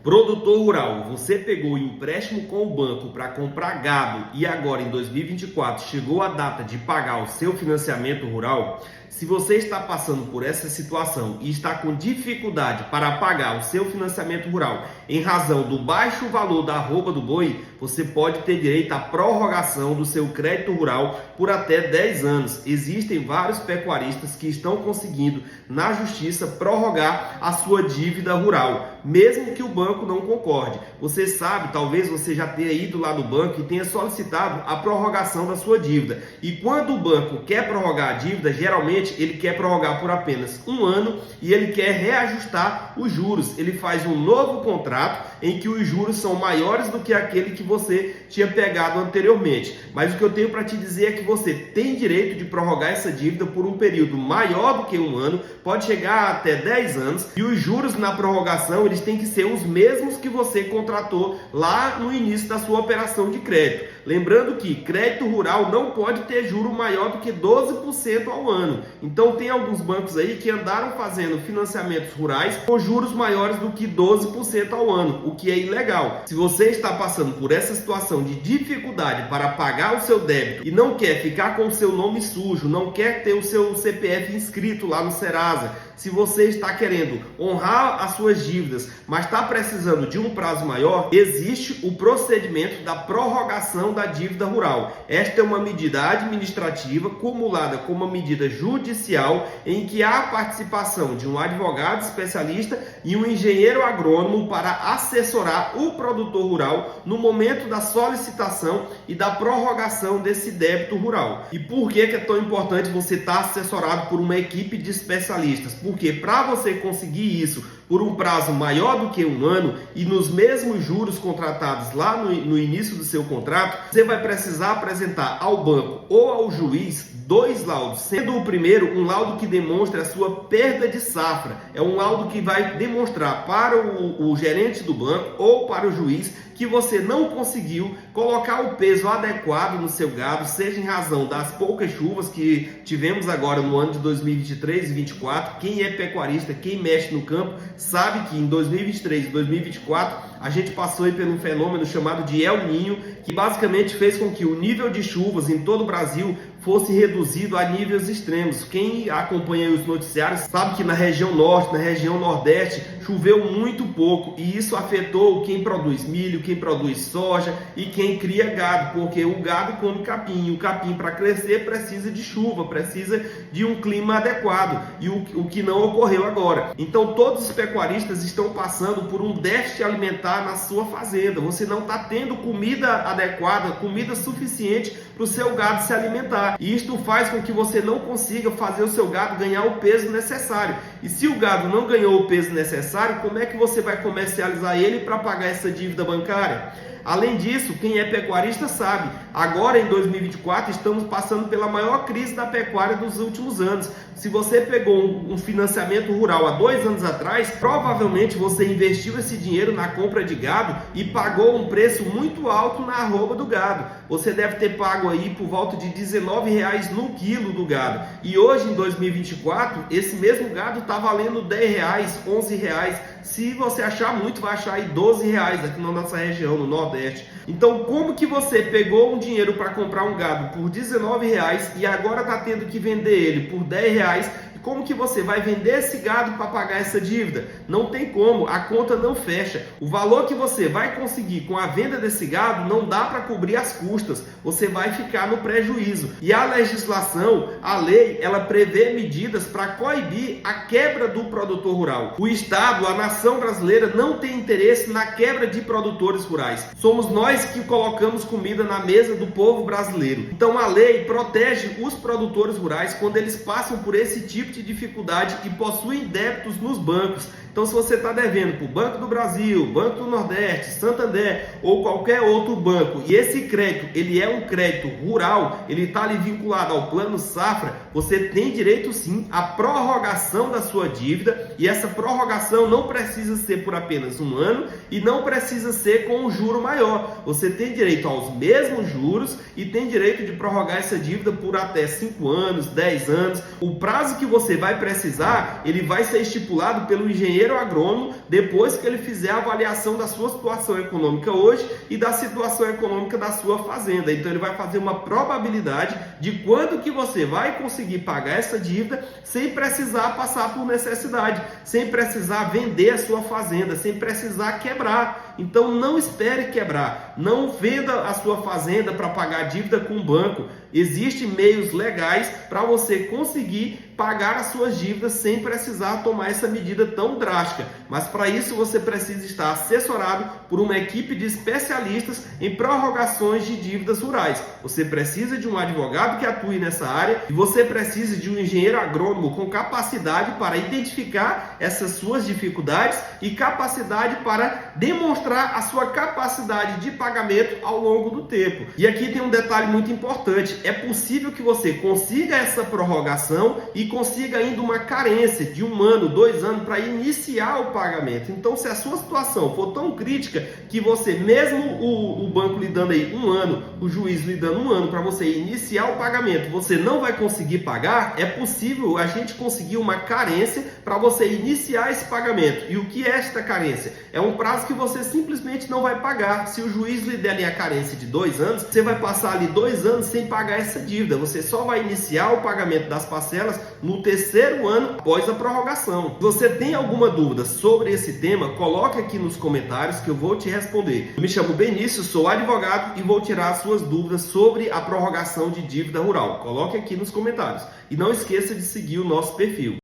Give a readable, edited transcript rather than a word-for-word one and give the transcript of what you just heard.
Produtor rural, você pegou empréstimo com o banco para comprar gado e agora em 2024 chegou a data de pagar o seu financiamento rural? Se você está passando por essa situação e está com dificuldade para pagar o seu financiamento rural em razão do baixo valor da arroba do boi, você pode ter direito à prorrogação do seu crédito rural por até 10 anos. Existem vários pecuaristas que estão conseguindo na justiça prorrogar a sua dívida rural, mesmo que o banco não concorde. Você sabe, talvez você já tenha ido lá no banco e tenha solicitado a prorrogação da sua dívida. E quando o banco quer prorrogar a dívida, geralmente ele quer prorrogar por apenas um ano e ele quer reajustar os juros. Ele faz um novo contrato em que os juros são maiores do que aquele que você tinha pegado anteriormente. Mas o que eu tenho para te dizer é que você tem direito de prorrogar essa dívida por um período maior do que um ano, pode chegar até 10 anos, e os juros na prorrogação eles têm que ser os mesmos que você contratou lá no início da sua operação de crédito. Lembrando que crédito rural não pode ter juro maior do que 12% ao ano. Então tem alguns bancos aí que andaram fazendo financiamentos rurais com juros maiores do que 12% ao ano, o que é ilegal. Se você está passando por essa situação de dificuldade para pagar o seu débito e não quer ficar com o seu nome sujo, não quer ter o seu CPF inscrito lá no Serasa, se você está querendo honrar as suas dívidas, mas está precisando de um prazo maior, existe o procedimento da prorrogação da dívida rural. Esta é uma medida administrativa cumulada com uma medida judicial em que há a participação de um advogado especialista e um engenheiro agrônomo para assessorar o produtor rural no momento da solicitação e da prorrogação desse débito rural. E por que é tão importante você estar assessorado por uma equipe de especialistas? Porque para você conseguir isso por um prazo maior do que um ano e nos mesmos juros contratados lá no início do seu contrato, você vai precisar apresentar ao banco ou ao juiz 2 laudos, sendo o primeiro um laudo que demonstra a sua perda de safra. É um laudo que vai demonstrar para o gerente do banco ou para o juiz que você não conseguiu colocar o peso adequado no seu gado, seja em razão das poucas chuvas que tivemos agora no ano de 2023 e 2024. Quem é pecuarista, quem mexe no campo, sabe que em 2023 e 2024 a gente passou aí por um fenômeno chamado de El Niño, que basicamente fez com que o nível de chuvas em todo o Brasil fosse reduzido a níveis extremos. Quem acompanha os noticiários sabe que na região norte, na região nordeste, choveu muito pouco e isso afetou quem produz milho, quem produz soja e quem cria gado, porque o gado come capim, e o capim para crescer precisa de chuva, precisa de um clima adequado, e o que não ocorreu agora. Então todos os pecuaristas estão passando por um déficit alimentar na sua fazenda. Você não está tendo comida adequada, comida suficiente para o seu gado se alimentar. E isto faz com que você não consiga fazer o seu gado ganhar o peso necessário. E se o gado não ganhou o peso necessário, como é que você vai comercializar ele para pagar essa dívida bancária? Além disso, quem é pecuarista sabe, agora em 2024 estamos passando pela maior crise da pecuária dos últimos anos. Se você pegou um financiamento rural há 2 anos atrás, provavelmente você investiu esse dinheiro na compra de gado e pagou um preço muito alto na arroba do gado. Você deve ter pago aí por volta de R$19 no quilo do gado. E hoje em 2024, esse mesmo gado está valendo R$10, R$11. Se você achar muito, vai achar aí R$12 aqui na nossa região, no Nordeste. Então, como que você pegou um dinheiro para comprar um gado por R$19 e agora está tendo que vender ele por R$10? Como que você vai vender esse gado para pagar essa dívida? Não tem como, a conta não fecha. O valor que você vai conseguir com a venda desse gado não dá para cobrir as custas. Você vai ficar no prejuízo. E a legislação, a lei, ela prevê medidas para coibir a quebra do produtor rural. O Estado, a nação brasileira não tem interesse na quebra de produtores rurais. Somos nós que colocamos comida na mesa do povo brasileiro. Então a lei protege os produtores rurais quando eles passam por esse tipo de dificuldade e possuem débitos nos bancos. Então, se você está devendo para o Banco do Brasil, Banco do Nordeste, Santander ou qualquer outro banco, e esse crédito ele é um crédito rural, ele está ali vinculado ao Plano Safra, você tem direito sim à prorrogação da sua dívida, e essa prorrogação não precisa ser por apenas um ano e não precisa ser com um juro maior. Você tem direito aos mesmos juros e tem direito de prorrogar essa dívida por até 5 anos, 10 anos. O prazo que você vai precisar, ele vai ser estipulado pelo engenheiro engenheiro agrônomo depois que ele fizer a avaliação da sua situação econômica hoje e da situação econômica da sua fazenda. Então ele vai fazer uma probabilidade de quando que você vai conseguir pagar essa dívida sem precisar passar por necessidade, sem precisar vender a sua fazenda, sem precisar quebrar. Então não espere quebrar, não venda a sua fazenda para pagar dívida com o banco. Existem meios legais para você conseguir pagar as suas dívidas sem precisar tomar essa medida tão drástica. Mas para isso você precisa estar assessorado por uma equipe de especialistas em prorrogações de dívidas rurais. Você precisa de um advogado que atue nessa área e você precisa de um engenheiro agrônomo com capacidade para identificar essas suas dificuldades e capacidade para demonstrar a sua capacidade de pagamento ao longo do tempo. E aqui tem um detalhe muito importante: é possível que você consiga essa prorrogação e consiga ainda uma carência de 1 ano, 2 anos para iniciar o pagamento. Então, se a sua situação for tão crítica que você, mesmo o banco lhe dando aí 1 ano, o juiz lhe dando 1 ano para você iniciar o pagamento, você não vai conseguir pagar, é possível a gente conseguir uma carência para você iniciar esse pagamento. E o que é esta carência? É um prazo que você simplesmente não vai pagar. Se o juiz lhe der ali a carência de 2 anos, você vai passar ali 2 anos sem pagar essa dívida. Você só vai iniciar o pagamento das parcelas no 3º ano após a prorrogação. Se você tem alguma dúvida sobre esse tema, coloque aqui nos comentários que eu vou te responder. Eu me chamo Benício, sou advogado e vou tirar as suas dúvidas sobre a prorrogação de dívida rural. Coloque aqui nos comentários. E não esqueça de seguir o nosso perfil.